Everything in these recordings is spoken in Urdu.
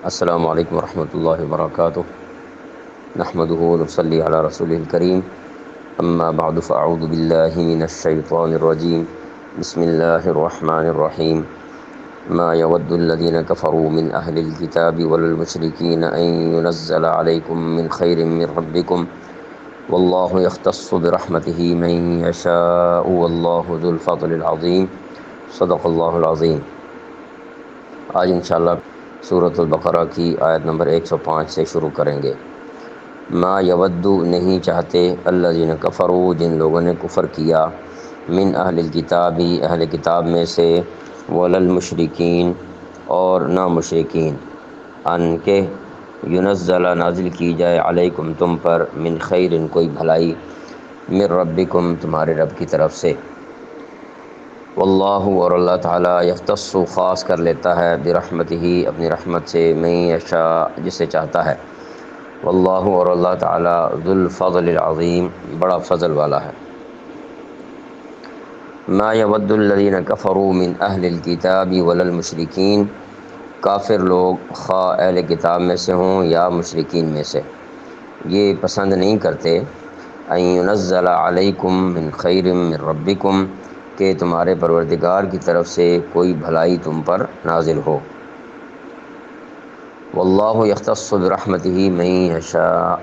السلام علیکم ورحمۃ اللہ وبرکاتہ نحمده ونصلی علی رسول الکریم اما بعد فاعوذ باللہ من الشیطان الرجیم بسم اللہ الرحمن الرحیم ما يود الذين كفروا من أهل الكتاب والمشركين أن ينزل عليكم من خير من ربكم والله يختص برحمته من يشاء والله ذو الفضل العظيم صدق اللہ العظیم۔ آج انشاءاللہ سورۃ البقرہ کی آیت نمبر 105 سے شروع کریں گے۔ ما یود نہیں چاہتے الذین کفروا جن لوگوں نے کفر کیا، من اہل الکتابی اہل کتاب میں سے، وللمشرکین اور نہ مشرکین، ان کے ینزل نازل کی جائے علیکم تم پر، من خیر کوئی بھلائی، من ربکم تمہارے رب کی طرف سے، واللہ اور اللہ تعالیٰ یختص خاص کر لیتا ہے، برحمتہ اپنی رحمت سے، من یشاء جسے چاہتا ہے، واللہ اور اللہ تعالیٰ ذو الفضل العظیم بڑا فضل والا ہے۔ ما یود الذین کفروا من اہل الکتاب وللمشرکین، کافر لوگ خواہ اہل کتاب میں سے ہوں یا مشرکین میں سے، یہ پسند نہیں کرتے، ان ینزل علیکم من خیر من ربکم کہ تمہارے پروردگار کی طرف سے کوئی بھلائی تم پر نازل ہو، واللہ یختص برحمتہ من یشاء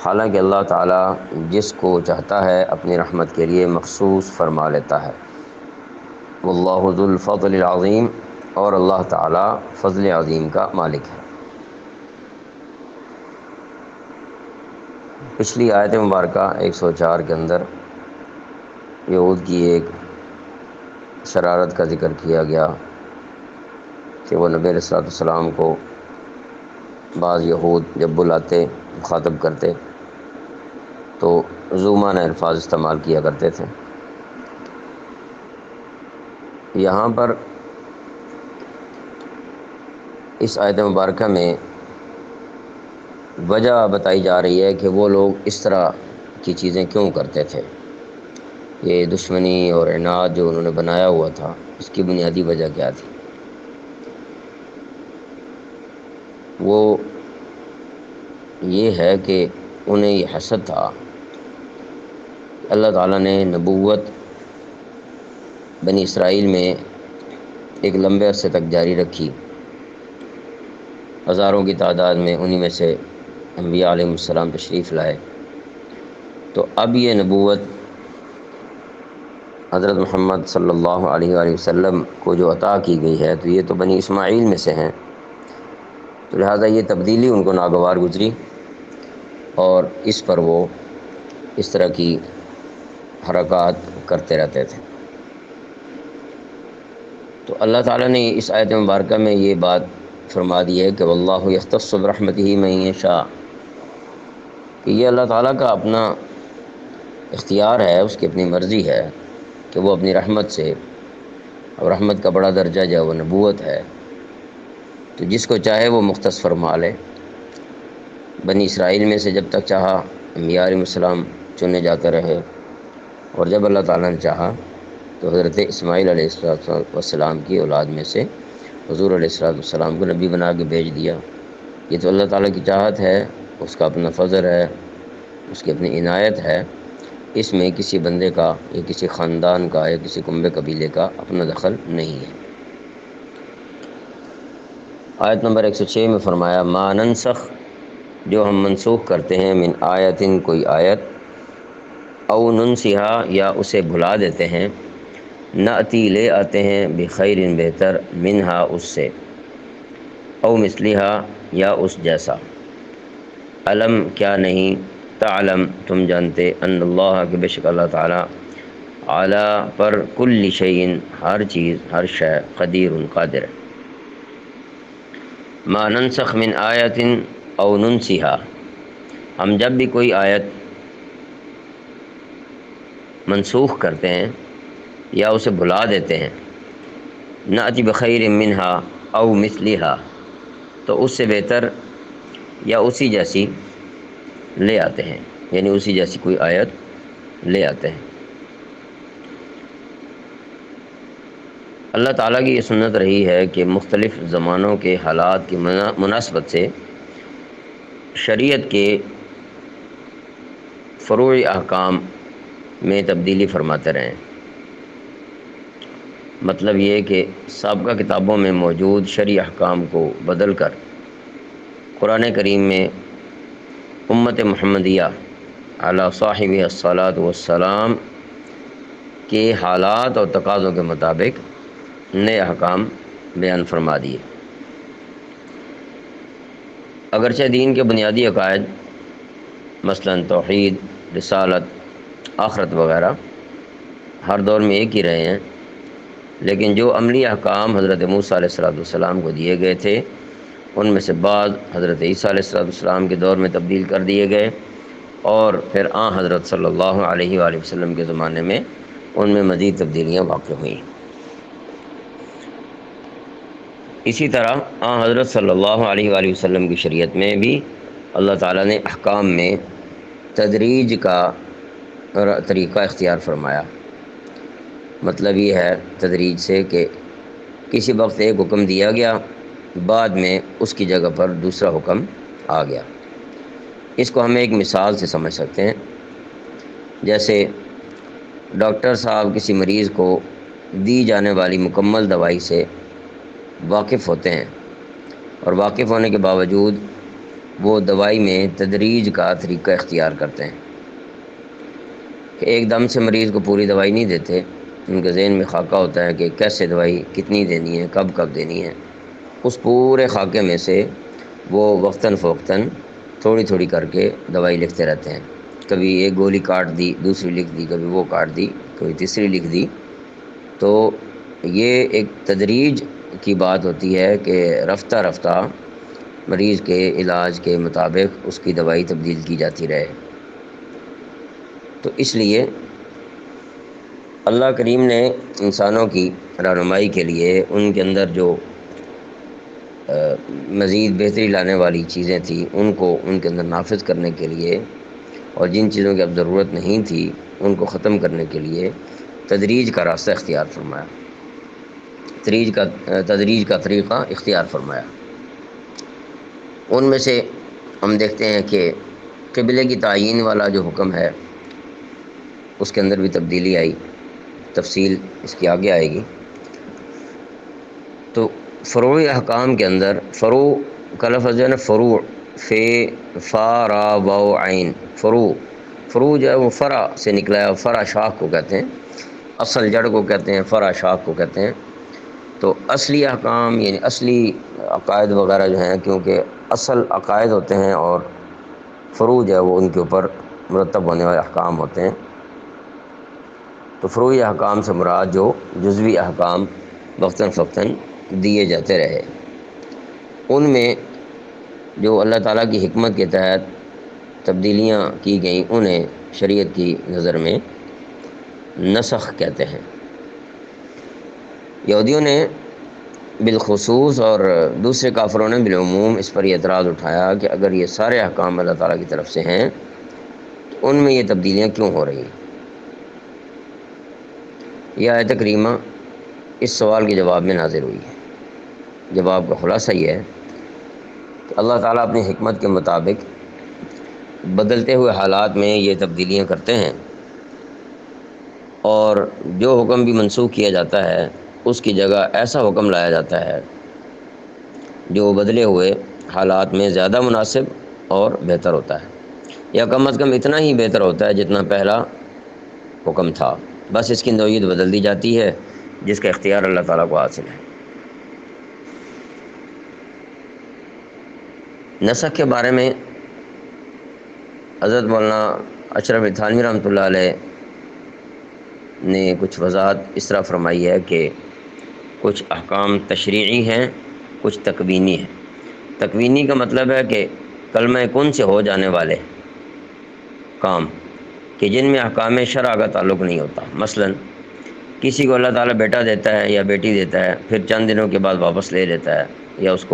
حالانکہ اللہ تعالیٰ جس کو چاہتا ہے اپنی رحمت کے لیے مخصوص فرما لیتا ہے، واللہ ذو الفضل العظیم اور اللہ تعالیٰ فضل عظیم کا مالک ہے۔ پچھلی آیت مبارکہ 104 کے اندر یہود کی ایک شرارت کا ذکر کیا گیا کہ وہ نبی علیہ السلام کو بعض یہود جب بلاتے مخاطب کرتے تو ذو معنی الفاظ استعمال کیا کرتے تھے۔ یہاں پر اس آیت مبارکہ میں وجہ بتائی جا رہی ہے کہ وہ لوگ اس طرح کی چیزیں کیوں کرتے تھے، یہ دشمنی اور عناد جو انہوں نے بنایا ہوا تھا اس کی بنیادی وجہ کیا تھی۔ وہ یہ ہے کہ انہیں یہ حسد تھا کہ اللہ تعالیٰ نے نبوت بنی اسرائیل میں ایک لمبے عرصے تک جاری رکھی، ہزاروں کی تعداد میں انہی میں سے انبیاء علیہ السلام تشریف لائے، تو اب یہ نبوت حضرت محمد صلی اللہ علیہ وآلہ وسلم کو جو عطا کی گئی ہے تو یہ تو بنی اسماعیل میں سے ہیں، تو لہٰذا یہ تبدیلی ان کو ناگوار گزری اور اس پر وہ اس طرح کی حرکات کرتے رہتے تھے۔ تو اللہ تعالیٰ نے اس آیت مبارکہ میں یہ بات فرما دی ہے کہ واللہ یختص برحمتہ من یشاء، کہ یہ اللہ تعالیٰ کا اپنا اختیار ہے، اس کی اپنی مرضی ہے کہ وہ اپنی رحمت سے، اور رحمت کا بڑا درجہ جو ہے وہ نبوت ہے، تو جس کو چاہے وہ مختص فرما لے۔ بنی اسرائیل میں سے جب تک چاہا انبیاء علیہ السلام چنے جاتے رہے، اور جب اللہ تعالیٰ نے چاہا تو حضرت اسماعیل علیہ السلام کی اولاد میں سے حضور علیہ السلام کو نبی بنا کے بھیج دیا۔ یہ تو اللہ تعالیٰ کی چاہت ہے، اس کا اپنا فضل ہے، اس کی اپنی عنایت ہے، اس میں کسی بندے کا یا کسی خاندان کا یا کسی کنبے قبیلے کا اپنا دخل نہیں ہے۔ آیت نمبر 106 میں فرمایا ما ننسخ جو ہم منسوخ کرتے ہیں، من آیتن کوئی آیت، او ننسیہا یا اسے بھلا دیتے ہیں، نأتی لے آتے ہیں، بخیر بہتر، منہا اس سے، او مثلہا یا اس جیسا، علم کیا نہیں، تعلم تم جانتے، ان اللہ کہ بے شک اللہ تعالیٰ، علی پر کل شیء ہر چیز ہر شے، قدیر قادر ہے۔ ما ننسخ من آیت او ننسیہا، ہم جب بھی کوئی آیت منسوخ کرتے ہیں یا اسے بھلا دیتے ہیں، نأتی بخیر منہا او مثلہا، تو اس سے بہتر یا اسی جیسی لے آتے ہیں، یعنی اسی جیسی کوئی آیت لے آتے ہیں۔ اللہ تعالیٰ کی یہ سنت رہی ہے کہ مختلف زمانوں کے حالات کی مناسبت سے شریعت کے فروعی احکام میں تبدیلی فرماتے رہیں۔ مطلب یہ کہ سابقہ کتابوں میں موجود شرعی احکام کو بدل کر قرآن کریم میں امت محمدیہ علی صاحب الصلاۃ والسلام کے حالات اور تقاضوں کے مطابق نئے احکام بیان فرما دیے۔ اگرچہ دین کے بنیادی عقائد مثلاً توحید، رسالت، آخرت وغیرہ ہر دور میں ایک ہی رہے ہیں، لیکن جو عملی احکام حضرت موسیٰ علیہ السلام کو دیے گئے تھے ان میں سے بعض حضرت عیسیٰ علیہ السلام کے دور میں تبدیل کر دیے گئے، اور پھر حضرت صلی اللہ علیہ وآلہ وسلم کے زمانے میں ان میں مزید تبدیلیاں واقع ہوئیں۔ اسی طرح حضرت صلی اللہ علیہ وآلہ وسلم کی شریعت میں بھی اللہ تعالیٰ نے احکام میں تدریج کا طریقہ اختیار فرمایا۔ مطلب یہ ہے تدریج سے کہ کسی وقت ایک حکم دیا گیا، بعد میں اس کی جگہ پر دوسرا حکم آ گیا۔ اس کو ہم ایک مثال سے سمجھ سکتے ہیں۔ جیسے ڈاکٹر صاحب کسی مریض کو دی جانے والی مکمل دوائی سے واقف ہوتے ہیں، اور واقف ہونے کے باوجود وہ دوائی میں تدریج کا طریقہ اختیار کرتے ہیں کہ ایک دم سے مریض کو پوری دوائی نہیں دیتے۔ ان کے ذہن میں خاکہ ہوتا ہے کہ کیسے دوائی کتنی دینی ہے، کب کب دینی ہے۔ اس پورے خاکے میں سے وہ وقتاً فوقتاً تھوڑی تھوڑی کر کے دوائی لکھتے رہتے ہیں۔ کبھی ایک گولی کاٹ دی، دوسری لکھ دی، کبھی وہ کاٹ دی، کبھی تیسری لکھ دی۔ تو یہ ایک تدریج کی بات ہوتی ہے کہ رفتہ رفتہ مریض کے علاج کے مطابق اس کی دوائی تبدیل کی جاتی رہے۔ تو اس لیے اللہ کریم نے انسانوں کی رہنمائی کے لیے ان کے اندر جو مزید بہتری لانے والی چیزیں تھیں ان کو ان کے اندر نافذ کرنے کے لیے، اور جن چیزوں کی اب ضرورت نہیں تھی ان کو ختم کرنے کے لیے تدریج کا راستہ اختیار فرمایا، تدریج کا طریقہ اختیار فرمایا۔ ان میں سے ہم دیکھتے ہیں کہ قبلے کی تعیین والا جو حکم ہے اس کے اندر بھی تبدیلی آئی، تفصیل اس کی آگے آئے گی۔ تو فروعی احکام کے اندر فروع کا لفظ جو ہے نا، فروع، فا را واو عین، فروع جو ہے وہ فرع سے نکلا ہے، فرع شاخ کو کہتے ہیں، اصل جڑ کو کہتے ہیں، فرع شاخ کو کہتے ہیں۔ تو اصلی احکام یعنی اصلی عقائد وغیرہ جو ہیں، کیونکہ اصل عقائد ہوتے ہیں اور فروع جو ہے وہ ان کے اوپر مرتب ہونے والے احکام ہوتے ہیں۔ تو فروعی احکام سے مراد جو جزوی احکام وقتاً فوقتاً دیے جاتے رہے، ان میں جو اللہ تعالیٰ کی حکمت کے تحت تبدیلیاں کی گئیں انہیں شریعت کی نظر میں نسخ کہتے ہیں۔ یہودیوں نے بالخصوص اور دوسرے کافروں نے بالعموم اس پر یہ اعتراض اٹھایا کہ اگر یہ سارے احکام اللہ تعالیٰ کی طرف سے ہیں تو ان میں یہ تبدیلیاں کیوں ہو رہی ہیں؟ یہ آیت کریمہ اس سوال کے جواب میں نازل ہوئی ہے۔ جواب کا خلاصہ یہ ہے کہ اللہ تعالیٰ اپنی حکمت کے مطابق بدلتے ہوئے حالات میں یہ تبدیلیاں کرتے ہیں، اور جو حکم بھی منسوخ کیا جاتا ہے اس کی جگہ ایسا حکم لایا جاتا ہے جو بدلے ہوئے حالات میں زیادہ مناسب اور بہتر ہوتا ہے، یا کم از کم اتنا ہی بہتر ہوتا ہے جتنا پہلا حکم تھا، بس اس کی نوعیت بدل دی جاتی ہے جس کا اختیار اللہ تعالیٰ کو حاصل ہے۔ نسخ کے بارے میں حضرت مولانا اشرف علی تھانوی رحمۃ اللہ علیہ نے کچھ وضاحت اس طرح فرمائی ہے کہ کچھ احکام تشریعی ہیں، کچھ تکوینی ہیں۔ تکوینی کا مطلب ہے کہ کلمہ کن سے ہو جانے والے کام کہ جن میں احکام شرع کا تعلق نہیں ہوتا۔ مثلاً کسی کو اللہ تعالیٰ بیٹا دیتا ہے یا بیٹی دیتا ہے، پھر چند دنوں کے بعد واپس لے لیتا ہے، یا اس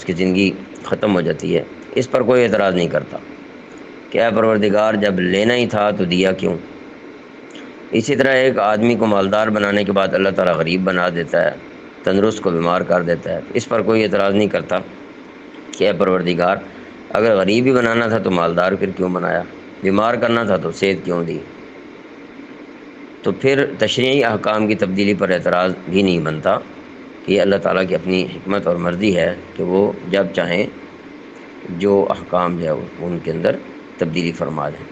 کی زندگی ختم ہو جاتی ہے، اس پر کوئی اعتراض نہیں کرتا کہ اے پروردگار جب لینا ہی تھا تو دیا کیوں؟ اسی طرح ایک آدمی کو مالدار بنانے کے بعد اللہ تعالیٰ غریب بنا دیتا ہے، تندرست کو بیمار کر دیتا ہے، اس پر کوئی اعتراض نہیں کرتا کہ اے پروردگار، اگر غریب ہی بنانا تھا تو مالدار پھر کیوں بنایا، بیمار کرنا تھا تو صحت کیوں دی؟ تو پھر تشریعی احکام کی تبدیلی پر اعتراض بھی نہیں بنتا کہ یہ اللہ تعالیٰ کی اپنی حکمت اور مرضی ہے کہ وہ جب چاہیں جو احکام ہے ان کے اندر تبدیلی فرما دیں۔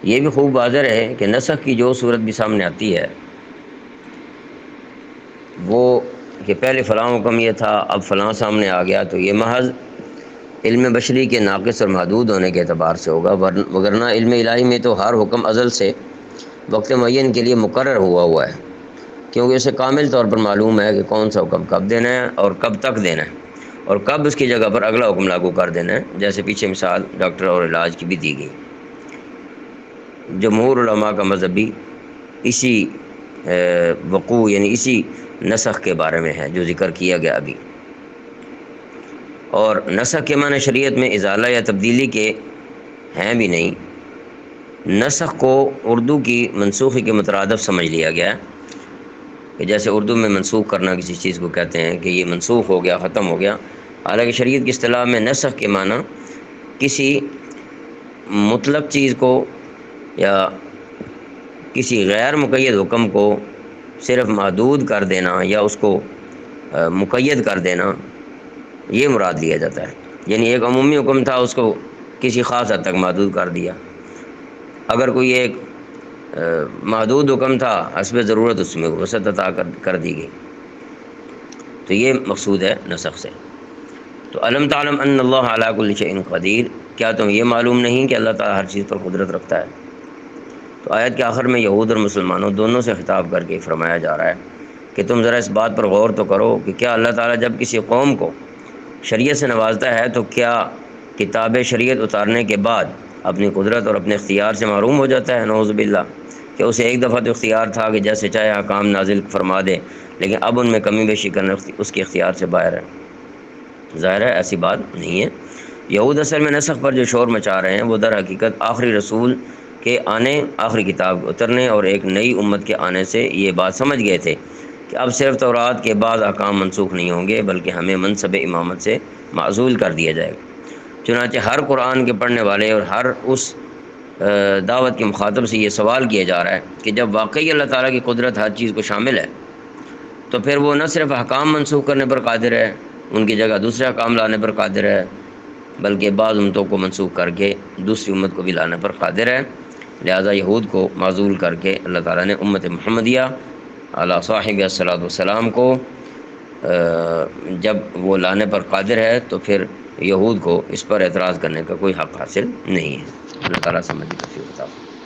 یہ بھی خوب واضح ہے کہ نسخ کی جو صورت بھی سامنے آتی ہے وہ کہ پہلے فلاں حکم یہ تھا اب فلاں سامنے آ گیا، تو یہ محض علم بشری کے ناقص اور محدود ہونے کے اعتبار سے ہوگا، وگرنہ علم الہی میں تو ہر حکم ازل سے وقت معین کے لیے مقرر ہوا ہے، کیونکہ اسے کامل طور پر معلوم ہے کہ کون سا حکم کب دینا ہے اور کب تک دینا ہے، اور کب اس کی جگہ پر اگلا حکم لاگو کر دینا ہے، جیسے پیچھے مثال ڈاکٹر اور علاج کی بھی دی گئی۔ جمہور علماء کا مذہب بھی اسی وقوع یعنی اسی نسخ کے بارے میں ہے جو ذکر کیا گیا ابھی۔ اور نسخ کے معنی شریعت میں ازالہ یا تبدیلی کے ہیں بھی نہیں، نسخ کو اردو کی منسوخی کے مترادف سمجھ لیا گیا ہے، کہ جیسے اردو میں منسوخ کرنا کسی چیز کو کہتے ہیں کہ یہ منسوخ ہو گیا، ختم ہو گیا، حالانکہ شریعت کی اصطلاح میں نسخ کے معنی کسی مطلق چیز کو یا کسی غیر مقید حکم کو صرف محدود کر دینا یا اس کو مقید کر دینا، یہ مراد لیا جاتا ہے۔ یعنی ایک عمومی حکم تھا، اس کو کسی خاص حد تک محدود کر دیا۔ اگر کوئی ایک محدود حکم تھا، حسب ضرورت اس میں وسعت عطا کر دی گئی، تو یہ مقصود ہے نسخ سے۔ تو الم تعلم ان اللہ علی کل شیء قدیر، کیا تم یہ معلوم نہیں کہ اللہ تعالیٰ ہر چیز پر قدرت رکھتا ہے؟ تو آیت کے آخر میں یہود اور مسلمانوں دونوں سے خطاب کر کے فرمایا جا رہا ہے کہ تم ذرا اس بات پر غور تو کرو کہ کیا اللہ تعالیٰ جب کسی قوم کو شریعت سے نوازتا ہے تو کیا کتاب شریعت اتارنے کے بعد اپنی قدرت اور اپنے اختیار سے محروم ہو جاتا ہے؟ نعوذ باللہ، کہ اسے ایک دفعہ تو اختیار تھا کہ جیسے چاہے احکام نازل فرما دے، لیکن اب ان میں کمی بیشی کرنا اس کے اختیار سے باہر ہے؟ ظاہر ہے ایسی بات نہیں ہے۔ یہود اصل میں نسخ پر جو شور مچا رہے ہیں وہ در حقیقت آخری رسول کے آنے، آخری کتاب اترنے اور ایک نئی امت کے آنے سے یہ بات سمجھ گئے تھے کہ اب صرف تورات کے بعد احکام منسوخ نہیں ہوں گے، بلکہ ہمیں منصب امامت سے معزول کر دیا جائے گا۔ چنانچہ ہر قرآن کے پڑھنے والے اور ہر اس دعوت کے مخاطب سے یہ سوال کیا جا رہا ہے کہ جب واقعی اللہ تعالیٰ کی قدرت ہر چیز کو شامل ہے، تو پھر وہ نہ صرف احکام منسوخ کرنے پر قادر ہے، ان کی جگہ دوسرے احکام لانے پر قادر ہے، بلکہ بعض امتوں کو منسوخ کر کے دوسری امت کو بھی لانے پر قادر ہے۔ لہذا یہود کو معزول کر کے اللہ تعالیٰ نے امت محمدیہ علیہ صاحب الصلاۃ والسلام کو جب وہ لانے پر قادر ہے تو پھر یہود کو اس پر اعتراض کرنے کا کوئی حق حاصل نہیں ہے۔ اللہ تعالیٰ سمجھ توفیق عطا فرمائے۔